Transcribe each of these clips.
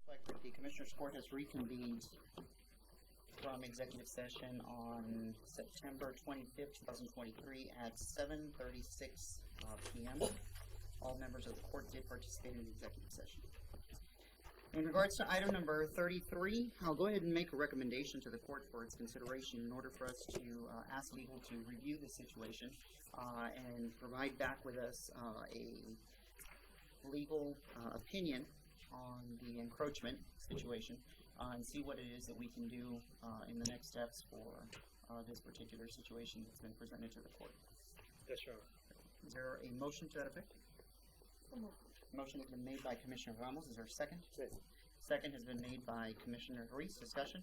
The Commissioners Court has reconvened from executive session on September 25th, 2023 at 7:36 p.m. All members of the court did participate in the executive session. In regards to item number 33, I'll go ahead and make a recommendation to the court for its consideration in order for us to ask legal to review the situation and provide back with us a legal opinion on the encroachment situation and see what it is that we can do in the next steps for this particular situation that's been presented to the court. Yes, Your Honor. Is there a motion to that effect? Motion has been made by Commissioner Ramos. Is there a second? Second has been made by Commissioner Ruiz. Discussion?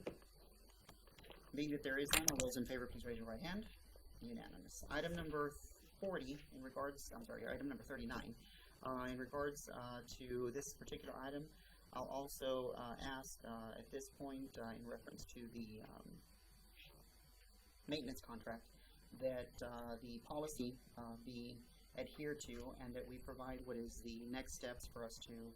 Being that there is none, all those in favor, please raise your right hand. Unanimous. Item number 40 in regards, item number 39. In regards to this particular item, I'll also ask at this point in reference to the maintenance contract that the policy be adhered to and that we provide what is the next steps for us to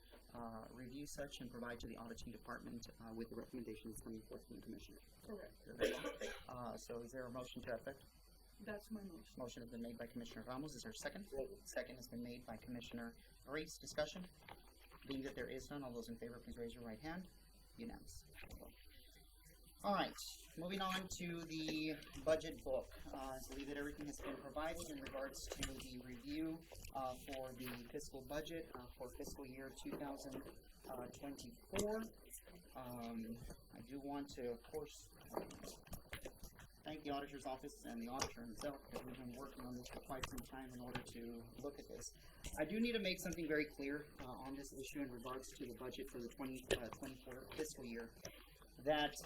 review such and provide to the Auditing Department with the recommendations coming forth from the Commissioner. Correct. So is there a motion to that effect? That's my motion. Motion has been made by Commissioner Ramos. Is there a second? Second has been made by Commissioner Ruiz. Discussion? Being that there is none, all those in favor, please raise your right hand. Unanimous. All right, moving on to the budget book. I believe that everything has been provided in regards to the review for the fiscal budget for fiscal year 2024. I do want to, of course, thank the Auditor's Office and the Auditor himself, because we've been working on this for quite some time in order to look at this. I do need to make something very clear on this issue in regards to the budget for the 2024 fiscal year, that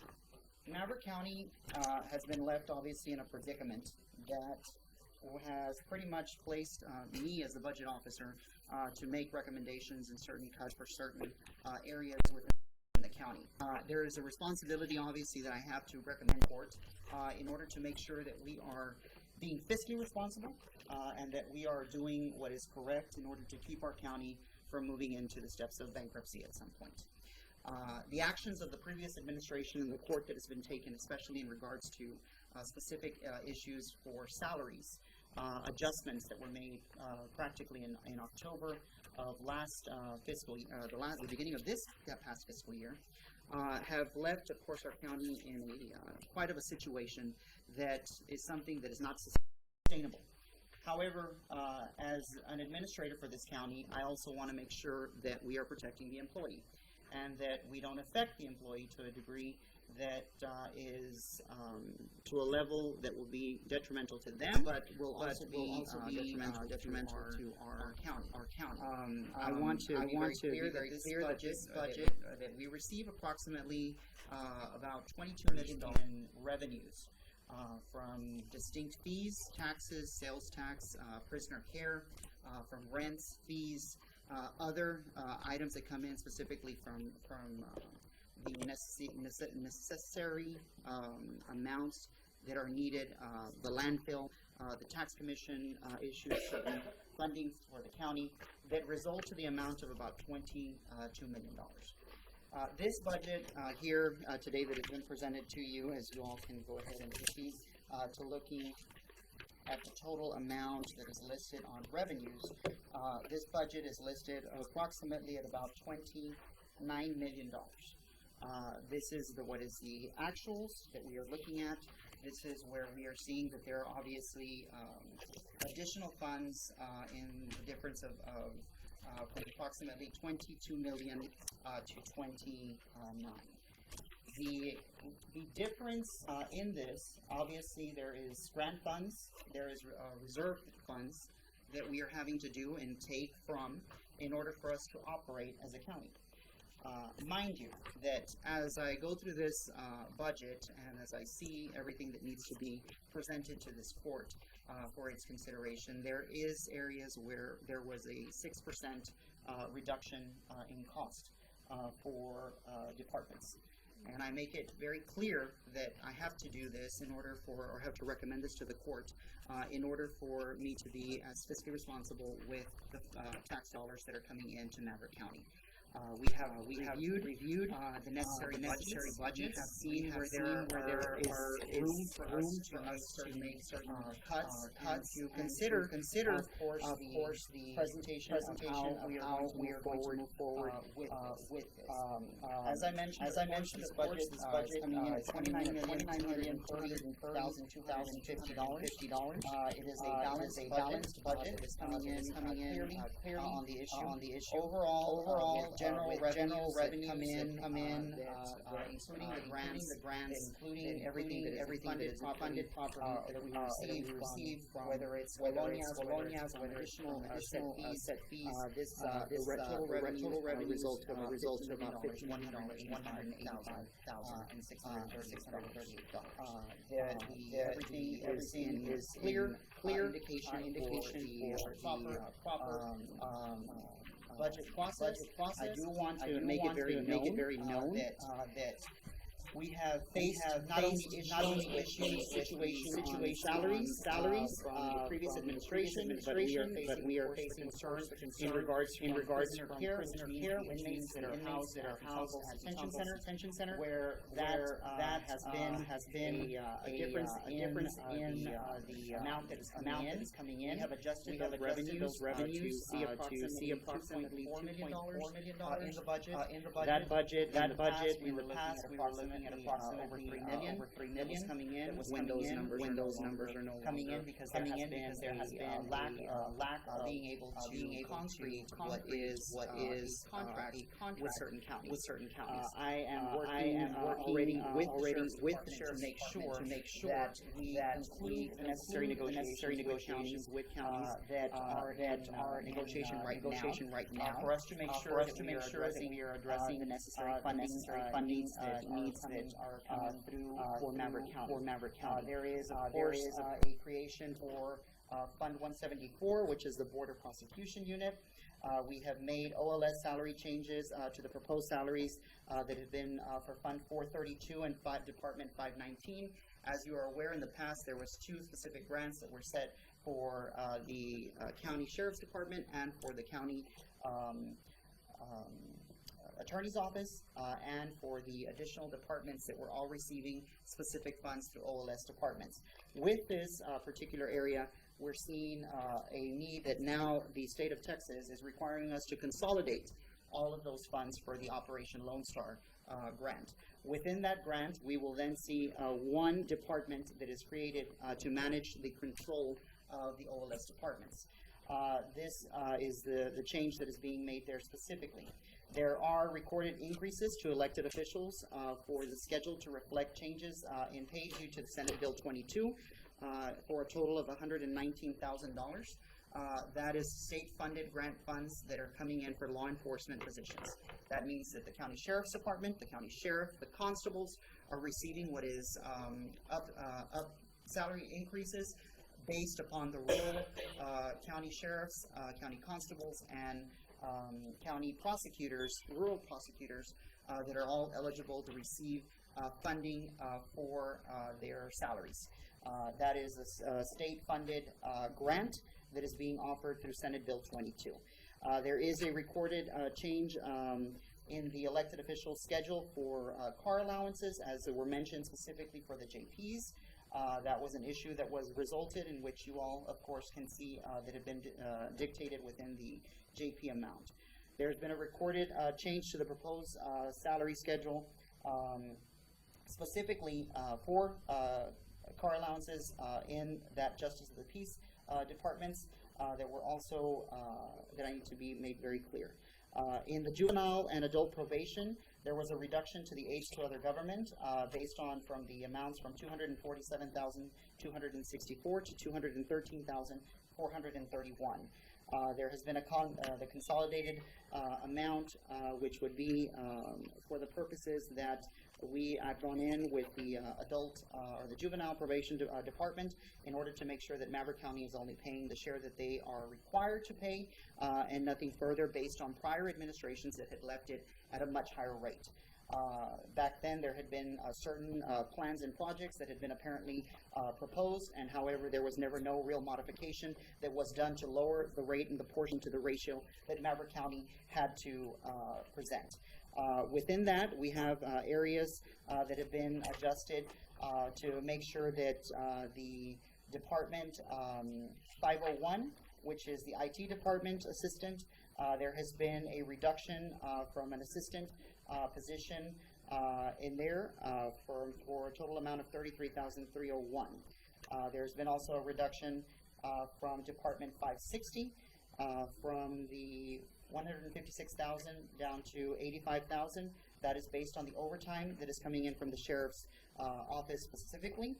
Maverick County has been left obviously in a predicament that has pretty much placed me as the budget officer to make recommendations and certain cuts for certain areas within the county. There is a responsibility obviously that I have to recommend court in order to make sure that we are being fiscally responsible and that we are doing what is correct in order to keep our county from moving into the steps of bankruptcy at some point. The actions of the previous administration and the court that has been taken, especially in regards to specific issues for salaries, adjustments that were made practically in October of last fiscal year, the beginning of this past fiscal year, have left, of course, our county in quite of a situation that is something that is not sustainable. However, as an administrator for this county, I also want to make sure that we are protecting the employee and that we don't affect the employee to a degree that is to a level that will be detrimental to them, but will also be detrimental to our county. I want to be very clear that this budget that we receive approximately about $22 million in revenues from distinct fees, taxes, sales tax, prisoner care, from rents, fees, other items that come in specifically from the necessary amounts that are needed, the landfill, the tax commission issues certain funding for the county that result to the amount of about $22 million. This budget here today that has been presented to you, as you all can go ahead and proceed to looking at the total amount that is listed on revenues, this budget is listed approximately at about $29 million. This is what is the actuals that we are looking at. This is where we are seeing that there are obviously additional funds in the difference of from approximately $22 million to $29. The difference in this, obviously there is grant funds, there is reserve funds that we are having to do and take from in order for us to operate as a county. Mind you, that as I go through this budget and as I see everything that needs to be presented to this court for its consideration, there is areas where there was a 6% reduction in cost for departments. And I make it very clear that I have to do this in order for, or have to recommend this to the court, in order for me to be as fiscally responsible with the tax dollars that are coming into Maverick County. We have reviewed the necessary budgets. We have seen where there is room for us to make certain cuts. To consider, of course, the presentation of how we are going to move forward with this. As I mentioned, this budget is coming in at $29,230,250. It is a balanced budget. It is coming in clearly on the issue. Overall, general revenues come in, including the grants, including everything that is funded properly that we receive from whether it's Bologna's, or additional set fees. The total revenue results to about $185,638. Everything is clear indication for the proper budget process. I do want to make it very known that we have faced not only issues, situations, salaries from the previous administration, but we are facing concerns in regards to prisoner care, inmates that are housed at our detention center, where that has been a difference in the amount that is coming in. We have adjusted those revenues to see approximately $2.4 million in the budget. That budget in the past we were looking at approximately over $3 million coming in. When those numbers are no longer coming in because there has been a lack of being able to concrete what is a contract with certain counties. I am working already with the sheriff to make sure that we conclude the necessary negotiations with counties that are negotiation right now for us to make sure that we are addressing the necessary funding needs that are coming through for Maverick County. There is, of course, a creation for Fund 174, which is the Border Prosecution Unit. We have made OLS salary changes to the proposed salaries that have been for Fund 432 and Department 519. As you are aware, in the past there was two specific grants that were set for the County Sheriff's Department and for the County Attorney's Office, and for the additional departments that were all receiving specific funds through OLS departments. With this particular area, we're seeing a need that now the state of Texas is requiring us to consolidate all of those funds for the Operation Lone Star grant. Within that grant, we will then see one department that is created to manage the control of the OLS departments. This is the change that is being made there specifically. There are recorded increases to elected officials for the schedule to reflect changes in pay due to Senate Bill 22 for a total of $119,000. That is state-funded grant funds that are coming in for law enforcement positions. That means that the County Sheriff's Department, the County Sheriff, the constables are receiving what is up salary increases based upon the rural county sheriffs, county constables, and county prosecutors, rural prosecutors, that are all eligible to receive funding for their salaries. That is a state-funded grant that is being offered through Senate Bill 22. There is a recorded change in the elected official schedule for car allowances, as were mentioned specifically for the JPs. That was an issue that was resulted in which you all, of course, can see that had been dictated within the JP amount. There's been a recorded change to the proposed salary schedule, specifically for car allowances in that Justice of the Peace departments that were also, that I need to be made very clear. In the juvenile and adult probation, there was a reduction to the age to other government based on from the amounts from $247,264 to $213,431. There has been the consolidated amount, which would be for the purposes that we have gone in with the adult or the juvenile probation department in order to make sure that Maverick County is only paying the share that they are required to pay and nothing further based on prior administrations that had left it at a much higher rate. Back then, there had been certain plans and projects that had been apparently proposed, and however, there was never no real modification that was done to lower the rate and the portion to the ratio that Maverick County had to present. Within that, we have areas that have been adjusted to make sure that the Department 501, which is the IT Department Assistant, there has been a reduction from an assistant position in there for a total amount of $33,301. There's been also a reduction from Department 560 from the $156,000 down to $85,000. That is based on the overtime that is coming in from the Sheriff's Office specifically.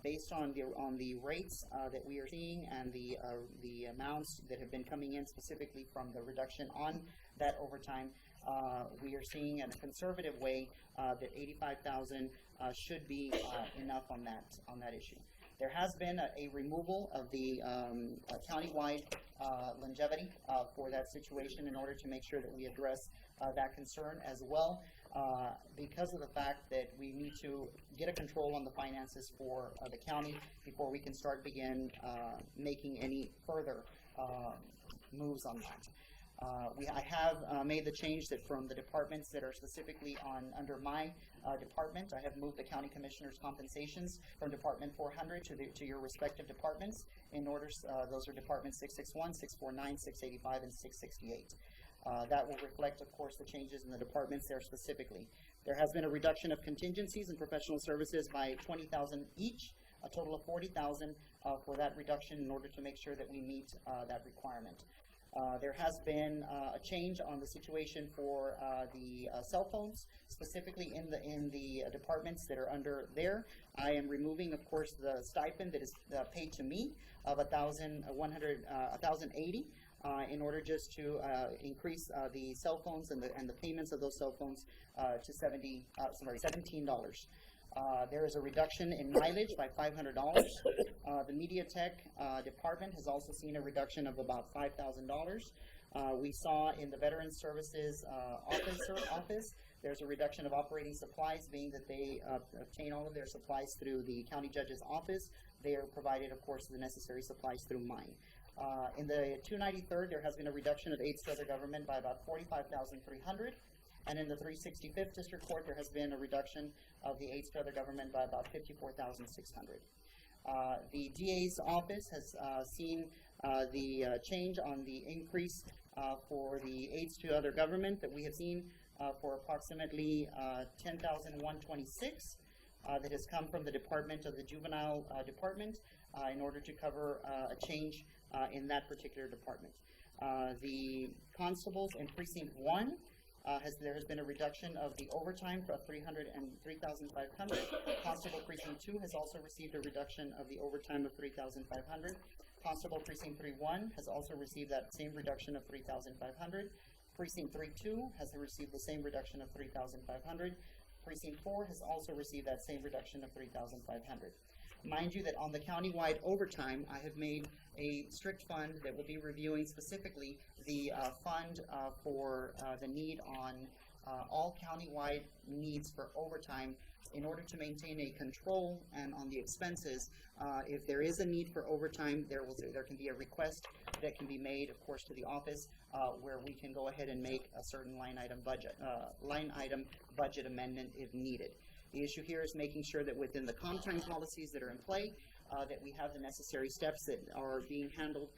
Based on the rates that we are seeing and the amounts that have been coming in specifically from the reduction on that overtime, we are seeing in a conservative way that $85,000 should be enough on that issue. There has been a removal of the countywide longevity for that situation in order to make sure that we address that concern as well, because of the fact that we need to get a control on the finances for the county before we can begin making any further moves on that. I have made the change that from the departments that are specifically under my department, I have moved the county commissioner's compensations from Department 400 to your respective departments. In order, those are Departments 661, 649, 685, and 668. That will reflect, of course, the changes in the departments there specifically. There has been a reduction of contingencies and professional services by $20,000 each, a total of $40,000 for that reduction in order to make sure that we meet that requirement. There has been a change on the situation for the cell phones, specifically in the departments that are under there. I am removing, of course, the stipend that is paid to me of $1,080 in order just to increase the cell phones and the payments of those cell phones to $17. There is a reduction in mileage by $500. The Media Tech department has also seen a reduction of about $5,000. We saw in the Veterans Services office, there's a reduction of operating supplies, being that they obtain all of their supplies through the county judge's office. They are provided, of course, the necessary supplies through mine. In the 293rd, there has been a reduction of aids to other government by about $45,300. And in the 365th District Court, there has been a reduction of the aids to other government by about $54,600. The DA's office has seen the change on the increase for the aids to other government that we have seen for approximately $10,126 that has come from the Department of the Juvenile Department in order to cover a change in that particular department. The constables in Precinct 1, there has been a reduction of the overtime for $3,500. Constable Precinct 2 has also received a reduction of the overtime of $3,500. Constable Precinct 3-1 has also received that same reduction of $3,500. Precinct 3-2 has received the same reduction of $3,500. Precinct 4 has also received that same reduction of $3,500. Mind you that on the countywide overtime, I have made a strict fund that will be reviewing specifically the fund for the need on all countywide needs for overtime in order to maintain a control and on the expenses. If there is a need for overtime, there can be a request that can be made, of course, to the office where we can go ahead and make a certain line item budget amendment if needed. The issue here is making sure that within the comp time policies that are in play, that we have the necessary steps that are being handled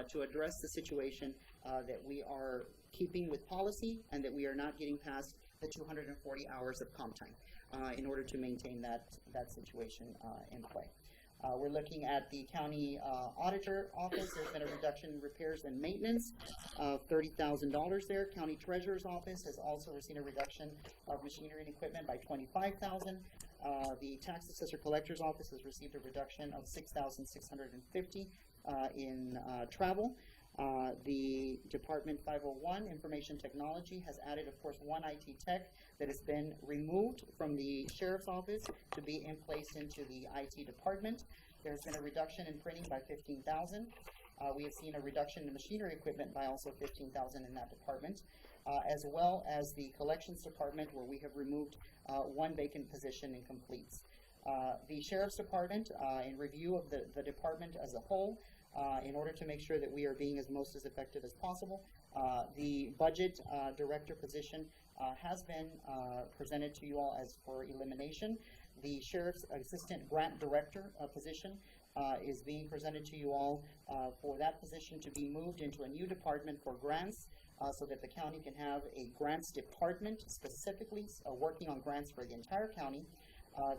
to address the situation, that we are keeping with policy, and that we are not getting past the 240 hours of comp time in order to maintain that situation in play. We're looking at the county auditor office. There's been a reduction in repairs and maintenance of $30,000 there. County treasurer's office has also received a reduction of machinery and equipment by $25,000. The tax assessor collector's office has received a reduction of $6,650 in travel. The Department 501, Information Technology, has added, of course, one IT tech that has been removed from the Sheriff's Office to be placed into the IT department. There's been a reduction in printing by $15,000. We have seen a reduction in machinery equipment by also 15,000 in that department, as well as the collections department, where we have removed one vacant position in completes. The sheriff's department, in review of the department as a whole, in order to make sure that we are being as effective as possible, the budget director position has been presented to you all as for elimination. The sheriff's assistant grant director position is being presented to you all for that position to be moved into a new department for grants, so that the county can have a grants department specifically working on grants for the entire county.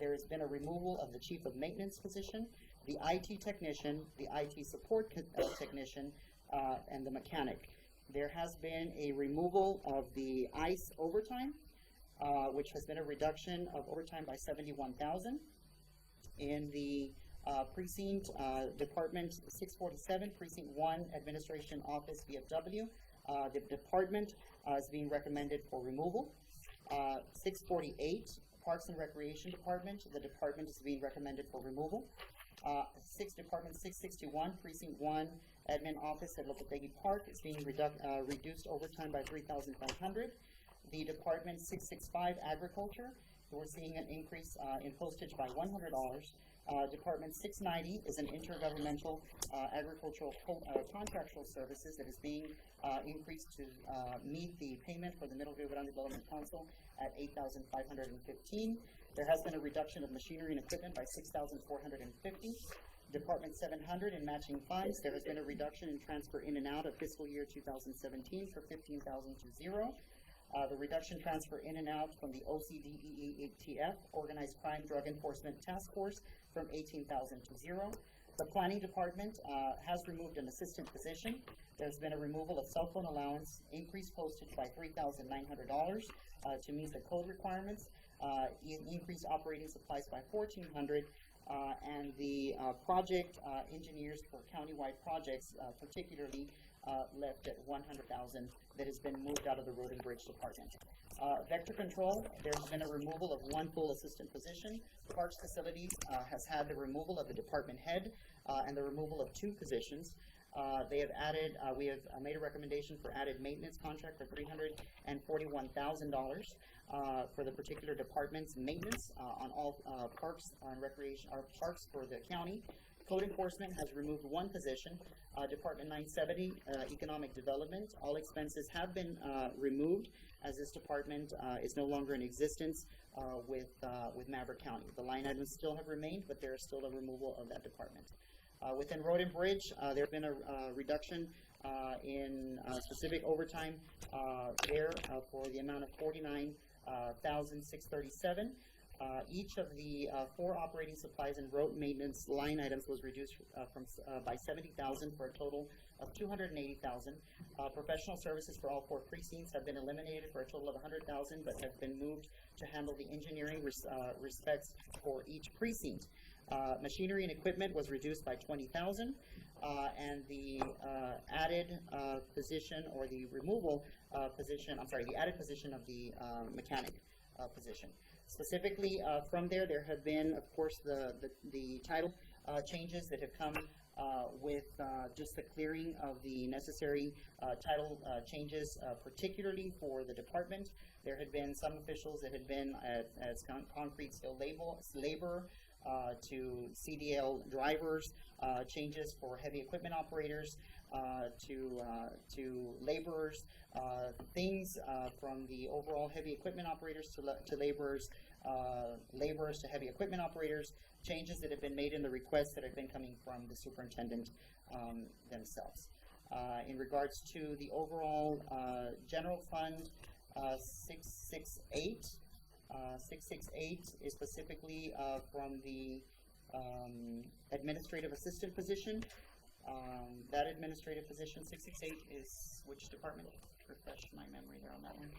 There has been a removal of the chief of maintenance position, the IT technician, the IT support technician, and the mechanic. There has been a removal of the ICE overtime, which has been a reduction of overtime by 71,000. In the precinct department 647, precinct 1, administration office, VFW, the department is being recommended for removal. 648, Parks and Recreation Department, the department is being recommended for removal. Department 661, Precinct 1, Admin Office at Lopetegi Park is being reduced overtime by 3,500. The Department 665, Agriculture, we're seeing an increase in postage by $100. Department 690 is an intergovernmental agricultural contractual services that is being increased to meet the payment for the Middle Rio Grande Development Council at $8,515. There has been a reduction of machinery and equipment by $6,450. Department 700 in matching funds, there has been a reduction in transfer in and out of fiscal year 2017 for $15,000 to zero. The reduction transfer in and out from the OCDEATF, Organized Crime Drug Enforcement Task Force, from $18,000 to zero. The planning department has removed an assistant position. There's been a removal of cell phone allowance, increased postage by $3,900 to meet the code requirements, increased operating supplies by $1,400, and the project engineers for countywide projects, particularly left at $100,000, that has been moved out of the road and bridge department. Vector control, there's been a removal of one full assistant position. Parks facilities has had the removal of the department head and the removal of two positions. They have added, we have made a recommendation for added maintenance contract for $341,000 for the particular department's maintenance on all parks and recreation, or parks for the county. Code enforcement has removed one position. Department 970, economic development, all expenses have been removed, as this department is no longer in existence with Maverick County. The line items still have remained, but there is still a removal of that department. Within road and bridge, there has been a reduction in specific overtime there for the amount of $49,637. Each of the four operating supplies and road maintenance line items was reduced by 70,000 for a total of 280,000. Professional services for all four precincts have been eliminated for a total of 100,000, but have been moved to handle the engineering respects for each precinct. Machinery and equipment was reduced by 20,000, and the added position, or the removal position, the added position of the mechanic position. Specifically, from there have been, of course, the title changes that have come with just the clearing of the necessary title changes, particularly for the department. There had been some officials that had been as concrete steel labor to CDL drivers, changes for heavy equipment operators, to laborers, things from the overall heavy equipment operators to laborers, laborers to heavy equipment operators, changes that have been made in the requests that have been coming from the superintendent themselves. In regards to the overall general fund 668, 668 is specifically from the administrative assistant position. That administrative position, 668, is which department? Refresh my memory there on that one.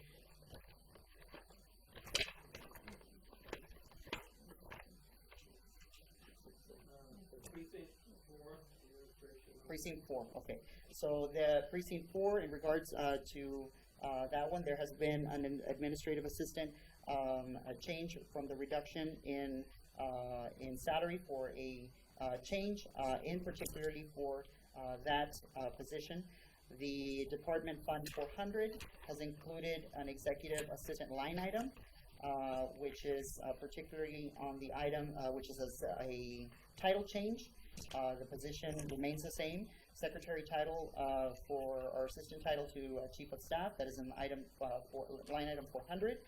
Precinct 4, okay. So the Precinct 4, in regards to that one, there has been an administrative assistant, a change from the reduction in salary for a change in particularly for that position. The Department Fund 400 has included an executive assistant line item, which is particularly on the item, which is a title change. The position remains the same. Secretary title for our assistant title to Chief of Staff, that is in item line item 400.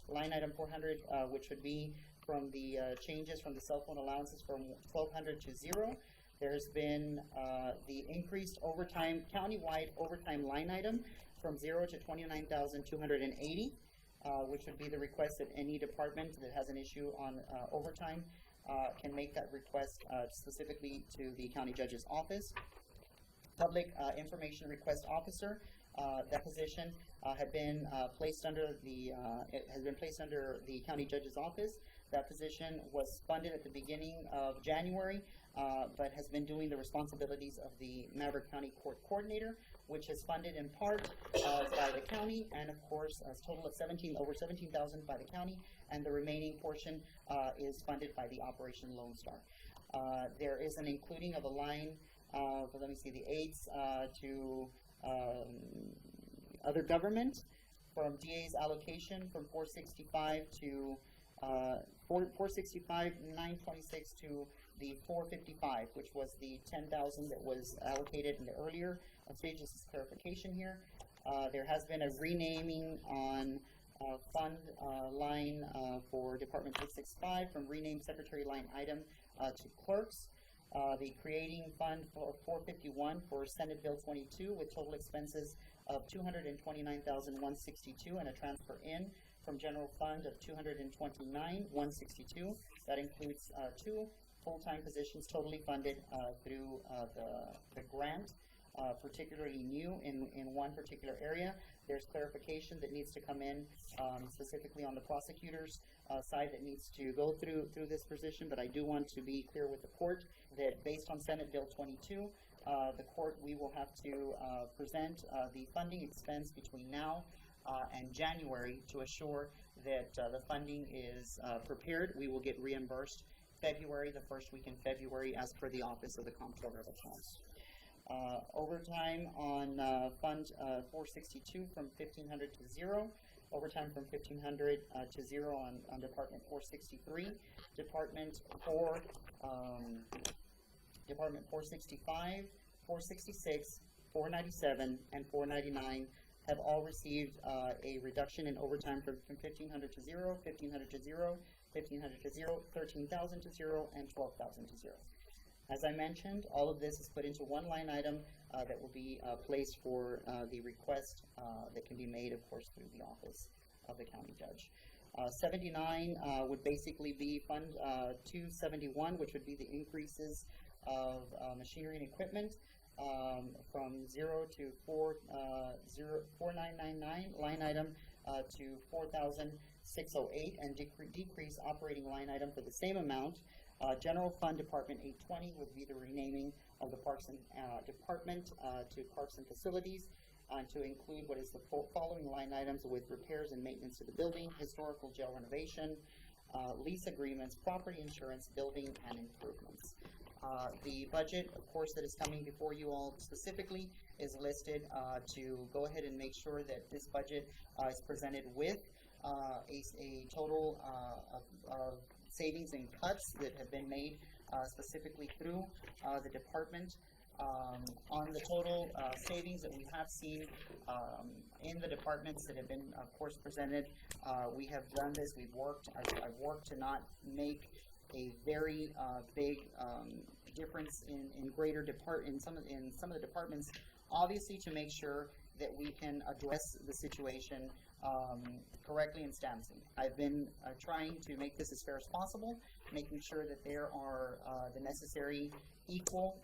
Line item 400, which would be from the changes from the cell phone allowances from 1,200 to 0. There's been the increased overtime, countywide overtime line item from 0 to 29,280, which would be the request that any department that has an issue on overtime can make that request specifically to the county judge's office. Public Information Request Officer, that position had been placed under the county judge's office. That position was funded at the beginning of January, but has been doing the responsibilities of the Maverick County Court Coordinator, which is funded in part by the county, and of course a total of over 17,000 by the county, and the remaining portion is funded by the Operation Lone Star. There is an including of a line let me see, the aids to other government from DA's allocation from 465 to 465 926 to the 455, which was the 10,000 that was allocated in the earlier stages. This is clarification here. There has been a renaming on fund line for Department 865 from renamed secretary line item to clerks. The creating fund for 451 for Senate Bill 22 with total expenses of $229,162 and a transfer in from general fund of $229,162. That includes 2 full-time positions totally funded through the grant, particularly new in one particular area. There's clarification that needs to come in specifically on the prosecutor's side that needs to go through this position, but I do want to be clear with the court that based on Senate Bill 22, we will have to present the funding expense between now and January to assure that the funding is prepared. We will get reimbursed February, the first week in February, as per the Office of the Comptroller of Accounts. Overtime on Fund 462 from 1,500 to 0. Overtime from 1,500 to 0 on Department 463. Department 465, 466, 497, and 499 have all received a reduction in overtime from 1,500 to 0, 1,500 to 0, 1,500 to 0, 13,000 to 0, and 12,000 to 0. As I mentioned, all of this is put into one line item that will be placed for the request that can be made, of course, through the office of the county judge. 79 would basically be Fund 271, which would be the increases of machinery and equipment from 0 to 4999 line item to 4,608, and decrease operating line item for the same amount. General Fund Department 820 would be the renaming of the Parks and Department to Parks and Facilities, to include what is the following line items with repairs and maintenance to the building, historical jail renovation, lease agreements, property insurance, building, and improvements. The budget, of course, that is coming before you all specifically is listed to go ahead and make sure that this budget is presented with a total of savings and cuts that have been made specifically through the department. On the total savings that we have seen in the departments that have been, of course, presented, we have done this. I've worked to not make a very big difference in some of the departments, obviously, to make sure that we can address the situation correctly and stands. I've been trying to make this as fair as possible, making sure that there are the necessary equal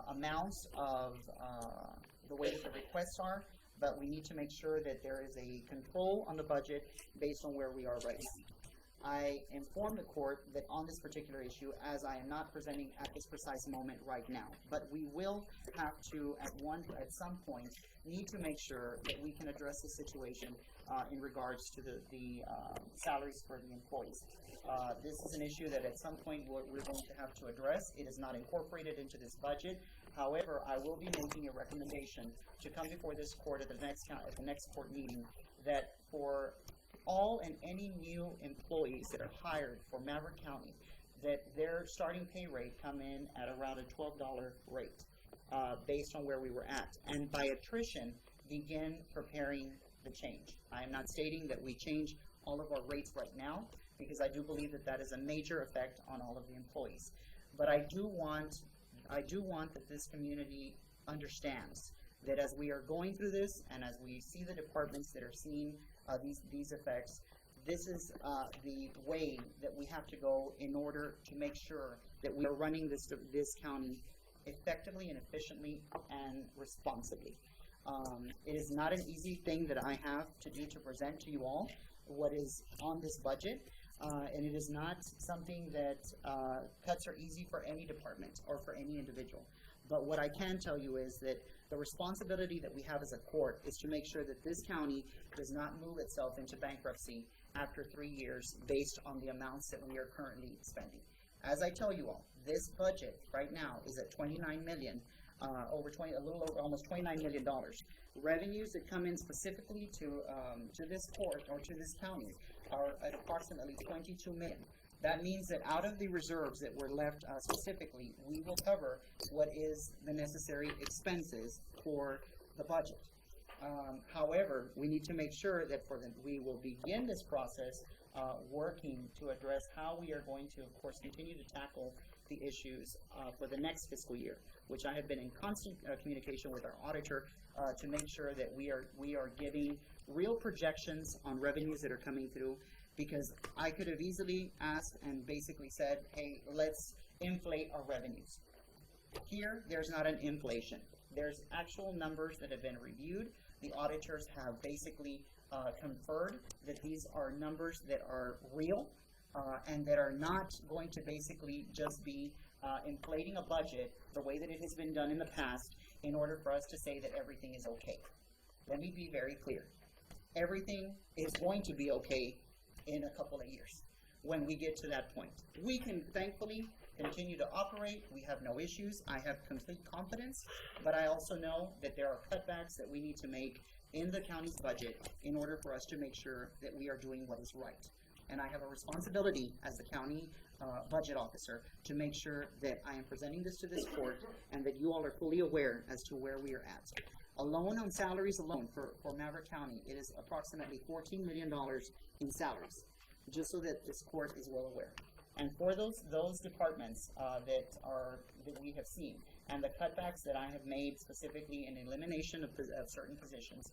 amounts of the way that the requests are, but we need to make sure that there is a control on the budget based on where we are right now. I informed the court that on this particular issue, as I am not presenting at this precise moment right now, but we will have to, at some point, need to make sure that we can address the situation in regards to the salaries for the employees. This is an issue that at some point we're going to have to address. It is not incorporated into this budget. However, I will be making a recommendation to come before this court at the next court meeting that for all and any new employees that are hired for Maverick County, that their starting pay rate come in at around a $12 rate based on where we were at. And by attrition, begin preparing the change. I am not stating that we change all of our rates right now, because I do believe that that is a major effect on all of the employees. But I do want that this community understands that as we are going through this, and as we see the departments that are seeing these effects, this is the way that we have to go in order to make sure that we are running this county effectively and efficiently and responsibly. It is not an easy thing that I have to do to present to you all what is on this budget, and it is not something that cuts are easy for any department or for any individual. But what I can tell you is that the responsibility that we have as a court is to make sure that this county does not move itself into bankruptcy after 3 years based on the amounts that we are currently spending. As I tell you all, this budget right now is at $29 million, almost $29 million. Revenues that come in specifically to this court or to this county are at approximately $22 million. That means that out of the reserves that were left specifically, we will cover what is the necessary expenses for the budget. However, we need to make sure that we will begin this process working to address how we are going to, of course, continue to tackle the issues for the next fiscal year, which I have been in constant communication with our auditor to make sure that we are giving real projections on revenues that are coming through. Because I could have easily asked and basically said, hey, let's inflate our revenues. Here, there's not an inflation. There's actual numbers that have been reviewed. The auditors have basically conferred that these are numbers that are real and that are not going to basically just be inflating a budget the way that it has been done in the past in order for us to say that everything is okay. Let me be very clear. Everything is going to be okay in a couple of years when we get to that point. We can thankfully continue to operate. We have no issues. I have complete confidence, but I also know that there are cutbacks that we need to make in the county's budget in order for us to make sure that we are doing what is right. And I have a responsibility as the county budget officer to make sure that I am presenting this to this court and that you all are fully aware as to where we are at. Alone on salaries alone for Maverick County, it is approximately $14 million in salaries, just so that this court is well aware. And for those departments that we have seen, and the cutbacks that I have made specifically in elimination of certain positions,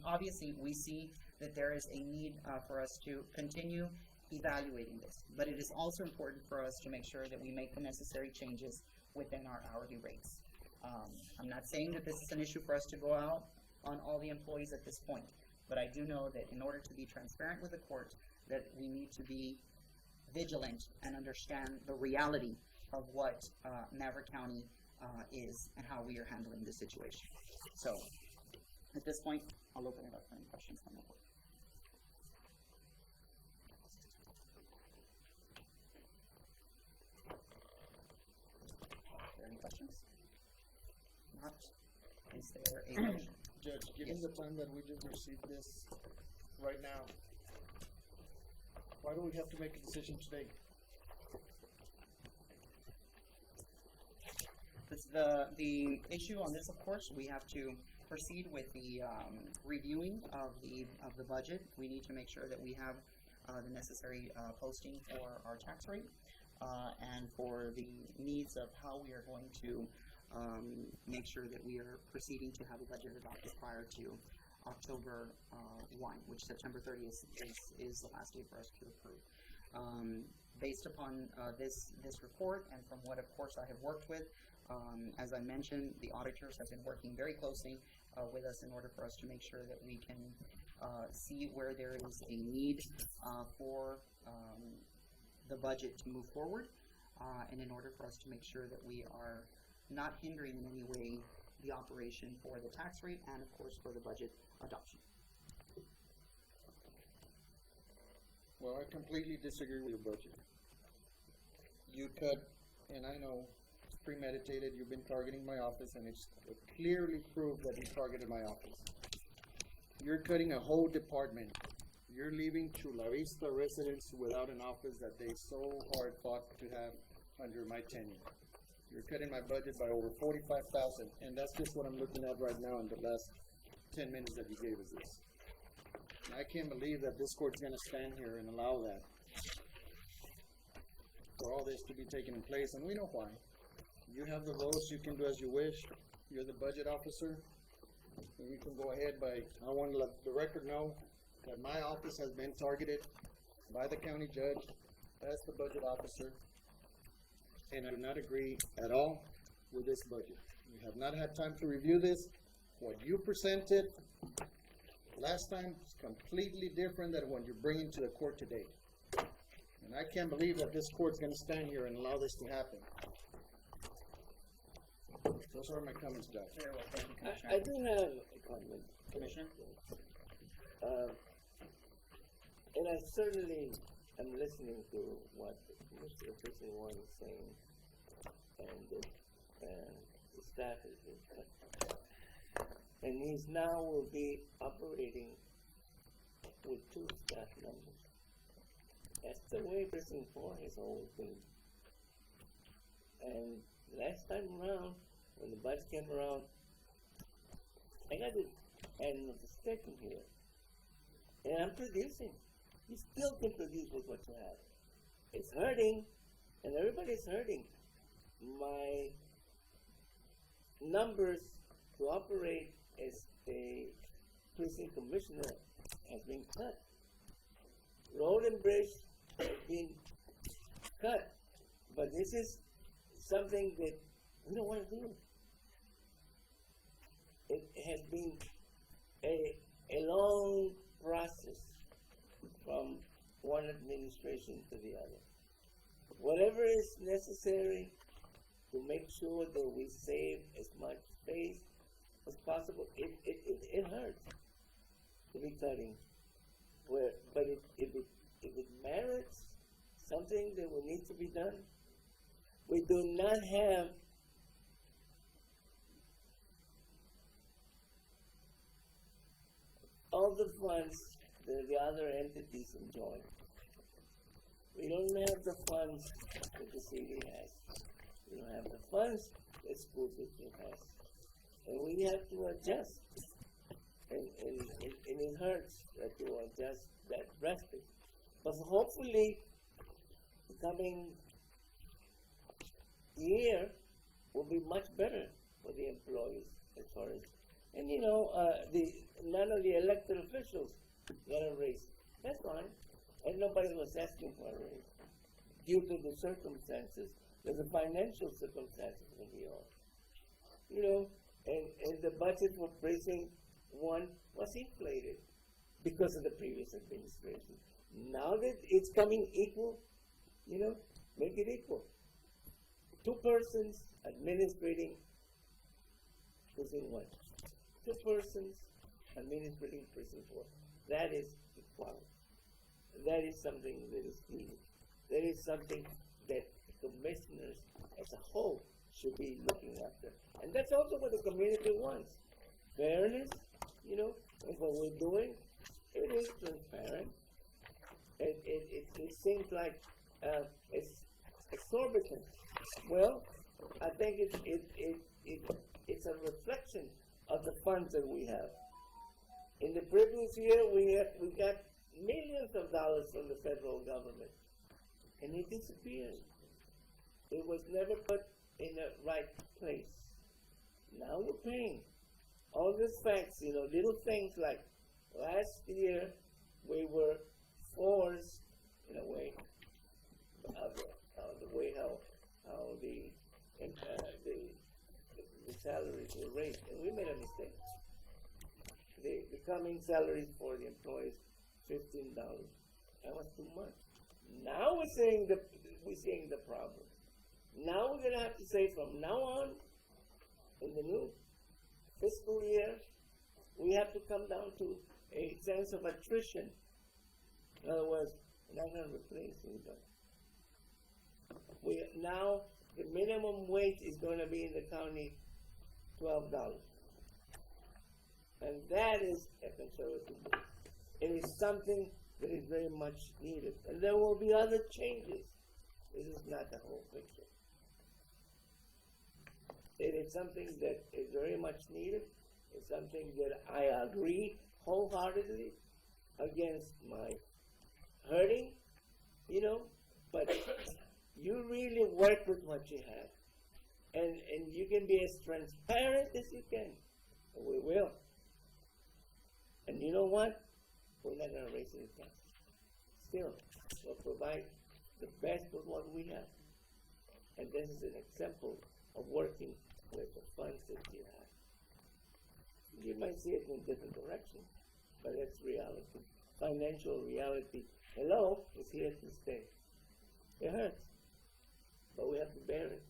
obviously we see that there is a need for us to continue evaluating this. But it is also important for us to make sure that we make the necessary changes within our hourly rates. I'm not saying that this is an issue for us to go out on all the employees at this point, but I do know that in order to be transparent with the court, that we need to be vigilant and understand the reality of what Maverick County is and how we are handling the situation. So, at this point, I'll open it up for any questions from the court. Are there any questions? Not. Is there a motion? Judge, given the time that we just received this right now, why do we have to make a decision today? The issue on this, of course, we have to proceed with the reviewing of the budget. We need to make sure that we have the necessary posting for our tax rate and for the needs of how we are going to make sure that we are proceeding to have a budget adopted prior to October 1, which September 30th is the last day for us to approve. Based upon this report and from what, of course, I have worked with, as I mentioned, the auditors have been working very closely with us in order for us to make sure that we can see where there is a need for the budget to move forward, and in order for us to make sure that we are not hindering in any way the operation for the tax rate and of course for the budget adoption. Well, I completely disagree with your budget. You cut, and I know it's premeditated, you've been targeting my office, and it's clearly proved that you targeted my office. You're cutting a whole department. You're leaving Chula Vista residents without an office that they so hard fought to have under my tenure. You're cutting my budget by over $45,000, and that's just what I'm looking at right now in the last 10 minutes that you gave us this. And I can't believe that this court's gonna stand here and allow that, for all this to be taking in place, and we know why. You have the votes, you can do as you wish. You're the budget officer, and you can go ahead by, I want to let the record know that my office has been targeted by the county judge as the budget officer, and I do not agree at all with this budget. We have not had time to review this. What you presented last time is completely different than what you're bringing to the court today. And I can't believe that this court's gonna stand here and allow this to happen. Those are my comments, Judge. Very well, thank you, Commissioner. I do have a comment. Commissioner? And I certainly am listening to what Mr. Fishing One is saying, and the staff has been cut. And he's now will be operating with 2 staff members. That's the way Precinct 4 has always been. And last time around, when the budget came around, I got the end of the stick in here. And I'm producing. You still can produce with what you have. It's hurting, and everybody's hurting. My numbers to operate as a precinct commissioner has been cut. Road and bridge has been cut. But this is something that we don't want to do. It has been a long process from one administration to the other. Whatever is necessary to make sure that we save as much space as possible, it hurts to be cutting. But if it merits something that will need to be done, we do not have all the funds that the other entities enjoy. We don't have the funds that the city has. We don't have the funds that school district has. And we have to adjust. And it hurts to adjust that drastic. But hopefully, the coming year will be much better for the employees as far as, and none of the elected officials got a raise. That's fine. And nobody was asking for a raise due to the circumstances, the financial circumstances of the all. And the budget for precinct 1 was inflated because of the previous administration. Now that it's coming equal, make it equal. 2 persons administrating precinct 1. 2 persons administrating precinct 4. That is equality. That is something that is needed. That is something that the commissioners as a whole should be looking after. And that's also what the community wants. Fairness, and what we're doing, it is transparent. It seems like it's exorbitant. Well, I think it's a reflection of the funds that we have. In the previous year, we got millions of dollars from the federal government, and it disappeared. It was never put in the right place. Now we're paying. All these facts, little things like last year we were forced, in a way, the way how the salaries were raised, and we made a mistake. The incoming salaries for the employees, $15. That was too much. Now we're seeing the problem. Now we're gonna have to say from now on, in the new fiscal year, we have to come down to a sense of attrition. In other words, we're not gonna replace anybody. Now the minimum wage is gonna be in the county $12. And that is a conservative move. It is something that is very much needed. And there will be other changes. This is not the whole picture. It is something that is very much needed. It's something that I agree wholeheartedly against my hurting, but you really work with what you have. And you can be as transparent as you can. And we will. And you know what? We're not going to raise any taxes. Still, we'll provide the best with what we have. And this is an example of working with the funds that you have. You might see it in a different direction, but it's reality. Financial reality, hello, is here to stay. It hurts, but we have to bear it.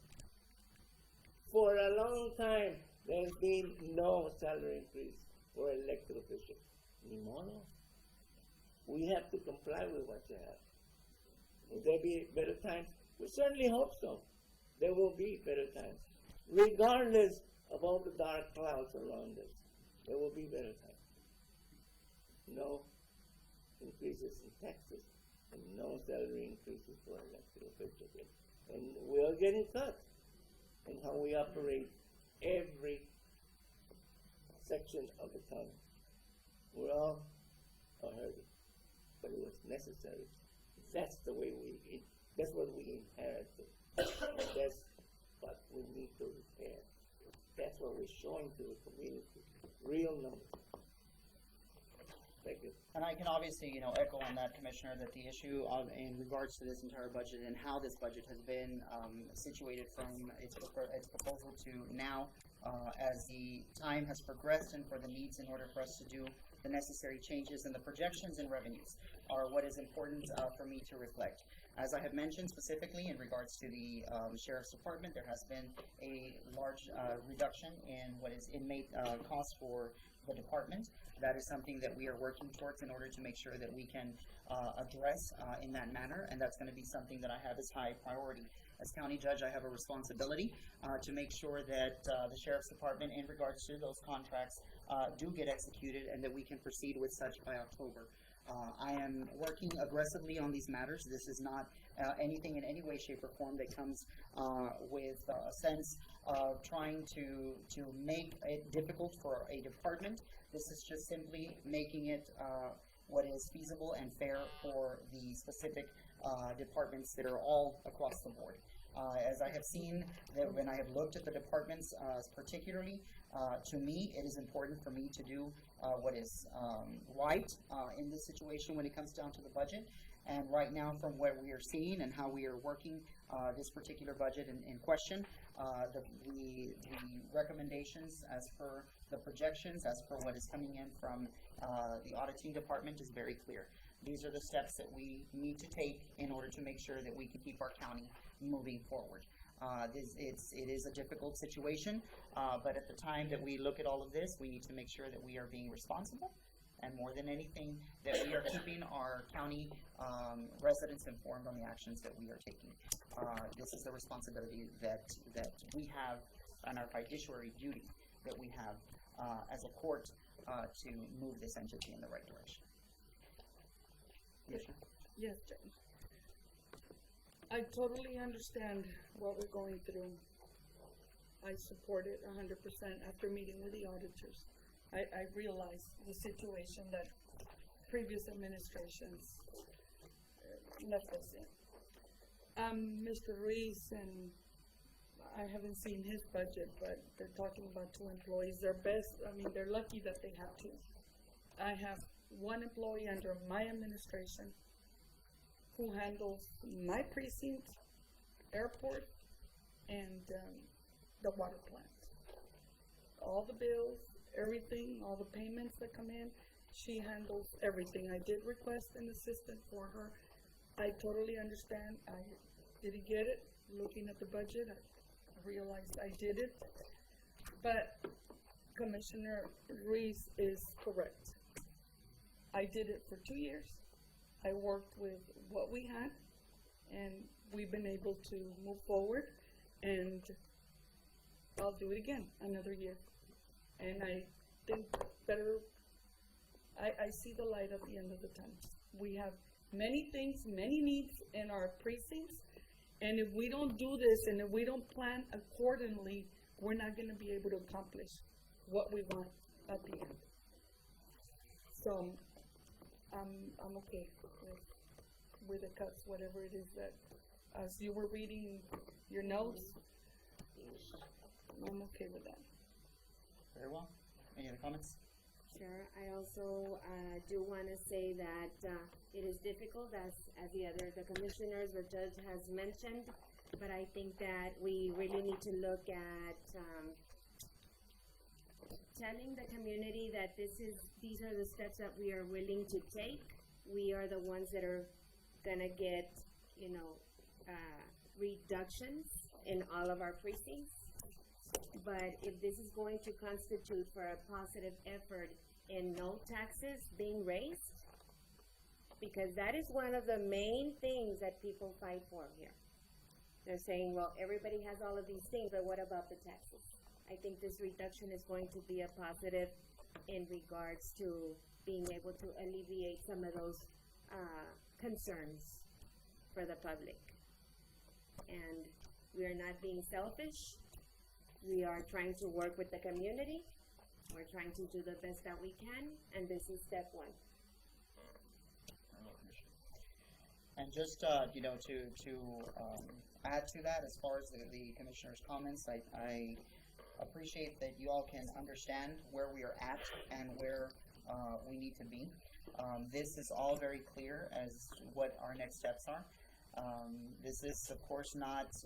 For a long time, there's been no salary increase for elected officials. Anymore, no. We have to comply with what you have. Will there be better times? We certainly hope so. There will be better times. Regardless of all the dark clouds around us, there will be better times. No increases in taxes and no salary increases for elected officials. And we are getting cut in how we operate every section of the county. We're all hurting, but it was necessary. That's the way that's what we inherited. That's what we need to repair. That's what we're showing to the community. Real numbers. Thank you. And I can obviously, echo on that, Commissioner, that the issue in regards to this entire budget and how this budget has been situated from its proposal to now, as the time has progressed and for the needs in order for us to do the necessary changes, and the projections and revenues are what is important for me to reflect. As I have mentioned specifically in regards to the Sheriff's Department, there has been a large reduction in what is inmate costs for the department. That is something that we are working towards in order to make sure that we can address in that manner, and that's going to be something that I have as high priority. As County Judge, I have a responsibility to make sure that the Sheriff's Department, in regards to those contracts, do get executed and that we can proceed with such by October. I am working aggressively on these matters. This is not anything in any way, shape, or form that comes with a sense of trying to make it difficult for a department. This is just simply making it what is feasible and fair for the specific departments that are all across the board. As I have seen, that when I have looked at the departments particularly, to me, it is important for me to do what is right in this situation when it comes down to the budget. And right now, from what we are seeing and how we are working this particular budget in question, the recommendations as per the projections, as per what is coming in from the auditing department is very clear. These are the steps that we need to take in order to make sure that we can keep our county moving forward. It is a difficult situation, but at the time that we look at all of this, we need to make sure that we are being responsible, and more than anything, that we are keeping our county residents informed on the actions that we are taking. This is the responsibility that we have, and our fiduciary duty that we have as a court to move this entity in the right direction. Yes, Judge. I totally understand what we're going through. I support it 100% after meeting with the auditors. I realize the situation that previous administrations left us in. Mr. Ruiz, and I haven't seen his budget, but they're talking about 2 employees. They're lucky that they have 2. I have 1 employee under my administration who handles my precinct, airport, and the water plant. All the bills everything, all the payments that come in. She handles everything. I did request an assistant for her. I totally understand. I didn't get it. Looking at the budget, I realized I did it. But Commissioner Reese is correct. I did it for 2 years. I worked with what we had, and we've been able to move forward, and I'll do it again another year. And I think I see the light at the end of the tunnel. We have many things, many needs in our precincts, and if we don't do this and if we don't plan accordingly, we're not gonna be able to accomplish what we want at the end. So, I'm okay with the cuts, whatever it is that, as you were reading your notes, I'm okay with that. Very well. Any other comments? Sure. I also do want to say that it is difficult, as the commissioners or judge has mentioned, but I think that we really need to look at telling the community that these are the steps that we are willing to take. We are the ones that are gonna get, reductions in all of our precincts. But if this is going to constitute for a positive effort in no taxes being raised, because that is one of the main things that people fight for here. They're saying, well, everybody has all of these things, but what about the taxes? I think this reduction is going to be a positive in regards to being able to alleviate some of those concerns for the public. And we are not being selfish. We are trying to work with the community. We're trying to do the best that we can, and this is step one. And just, to add to that, as far as the commissioner's comments, I appreciate that you all can understand where we are at and where we need to be. This is all very clear as what our next steps are. This is, of course, not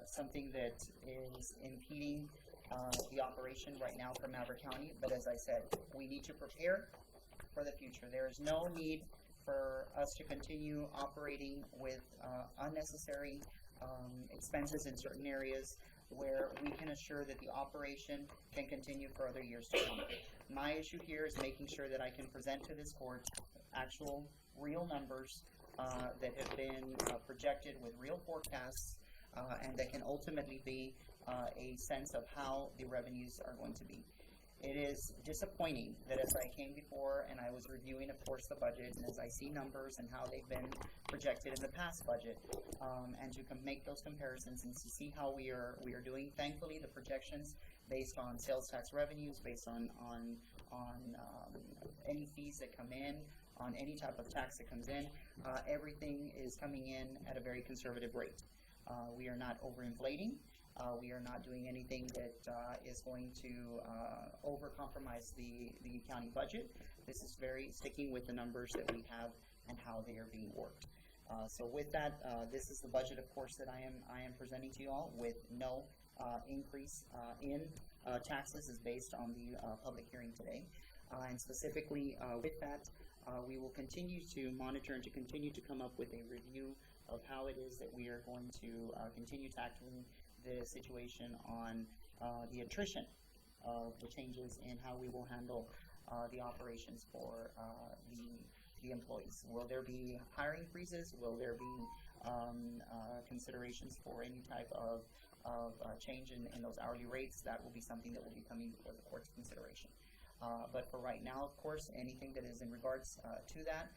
something that is impeding the operation right now for Maverick County, but as I said, we need to prepare for the future. There is no need for us to continue operating with unnecessary expenses in certain areas where we can assure that the operation can continue for other years to come. My issue here is making sure that I can present to this court actual, real numbers that have been projected with real forecasts and that can ultimately be a sense of how the revenues are going to be. It is disappointing that as I came before and I was reviewing, of course, the budget, and as I see numbers and how they've been projected in the past budget, and to make those comparisons and to see how we are doing. Thankfully, the projections based on sales tax revenues, based on any fees that come in, on any type of tax that comes in, everything is coming in at a very conservative rate. We are not overinflating. We are not doing anything that is going to over-compromise the county budget. This is very sticking with the numbers that we have and how they are being worked. So with that, this is the budget, of course, that I am presenting to you all with no increase in taxes is based on the public hearing today. And specifically with that, we will continue to monitor and to continue to come up with a review of how it is that we are going to continue tackling the situation on the attrition of the changes in how we will handle the operations for the employees. Will there be hiring freezes? Will there be considerations for any type of change in those hourly rates? That will be something that will be coming before the court's consideration. But for right now, of course, anything that is in regards to that,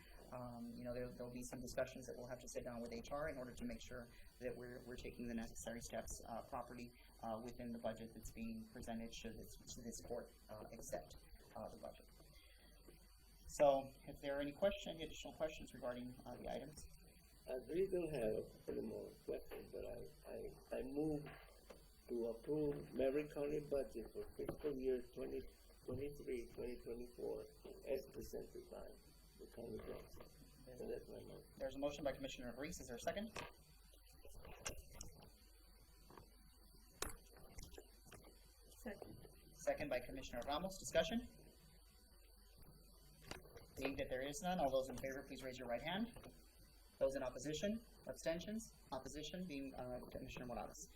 there'll be some discussions that we'll have to sit down with HR in order to make sure that we're taking the necessary steps properly within the budget that's being presented should this court accept the budget. So, if there are any additional questions regarding the items? I really don't have any more questions, but I move to approve Maverick County budget for fiscal year 2023-2024 as presented by the county council. So that's my motion. There's a motion by Commissioner Reese. Is there a second? Second by Commissioner Ramos. Discussion? Being that there is none, all those in favor, please raise your right hand. Those in opposition, abstentions, opposition being Commissioner Morales.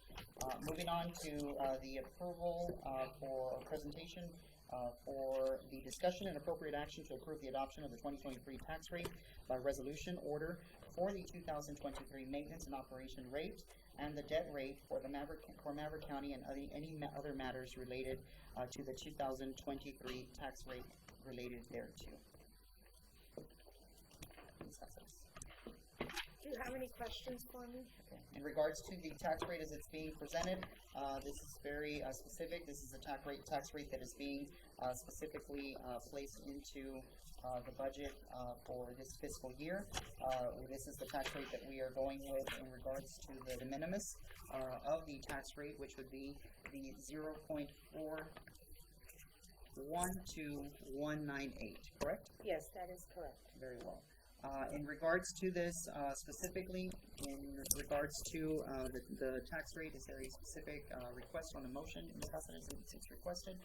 Moving on to the approval for presentation for the discussion and appropriate action to approve the adoption of the 2023 tax rate by resolution order for the 2023 maintenance and operation rate and the debt rate for the Maverick County and any other matters related to the 2023 tax rate related thereto. Do you have any questions for me? In regards to the tax rate as it's being presented, this is very specific. This is a tax rate that is being specifically placed into the budget for this fiscal year. This is the tax rate that we are going with in regards to the de minimis of the tax rate, which would be the 0.412,198, correct? Yes, that is correct. Very well. In regards to this, specifically, in regards to the tax rate, is there a specific request on the motion, Ms. Hassan, it's requested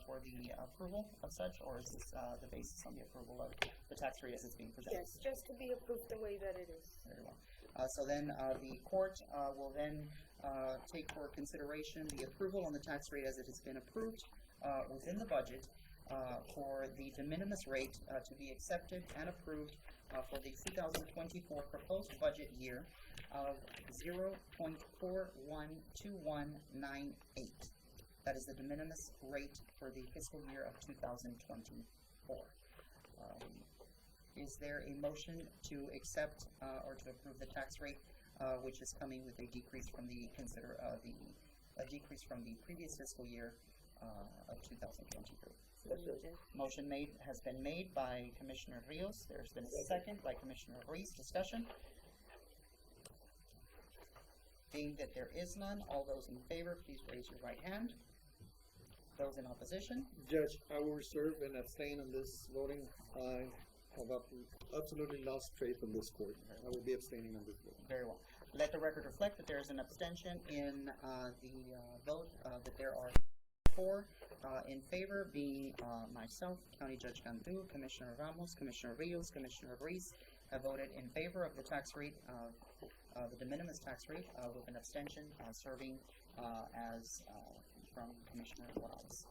for the approval of such, or is this the basis on the approval of the tax rate as it's being presented? Yes, just to be approved the way that it is. Very well. So then the court will then take for consideration the approval on the tax rate as it has been approved within the budget for the de minimis rate to be accepted and approved for the 2024 proposed budget year of 0.412198. That is the de minimis rate for the fiscal year of 2024. Is there a motion to accept or to approve the tax rate, which is coming with a decrease from the decrease from the previous fiscal year of 2023? Motion has been made by Commissioner Rios. There's been a second by Commissioner Ruiz. Discussion? Being that there is none, all those in favor, please raise your right hand. Those in opposition? Judge, I will reserve and abstain on this voting. I have absolutely lost faith in this court. I will be abstaining on this vote. Very well. Let the record reflect that there is an abstention in the vote, that there are 4 in favor, being myself, County Judge Gandu, Commissioner Ramos, Commissioner Rios, Commissioner Ruiz have voted in favor of the tax rate, the de minimis tax rate, with an abstention serving as from Commissioner Morales.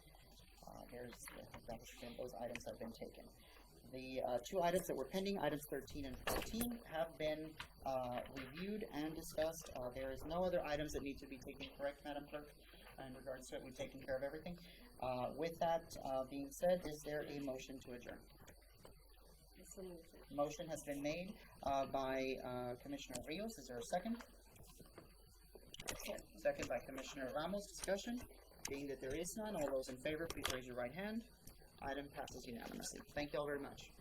Those items have been taken. The 2 items that were pending, items 13 and 14, have been reviewed and discussed. There is no other items that need to be taken, correct, Madam Clerk? In regards to it, we've taken care of everything. With that being said, is there a motion to adjourn? Motion has been made by Commissioner Rios. Is there a second? Second by Commissioner Ramos. Discussion? Being that there is none, all those in favor, please raise your right hand. Item passes unanimously. Thank you all very much.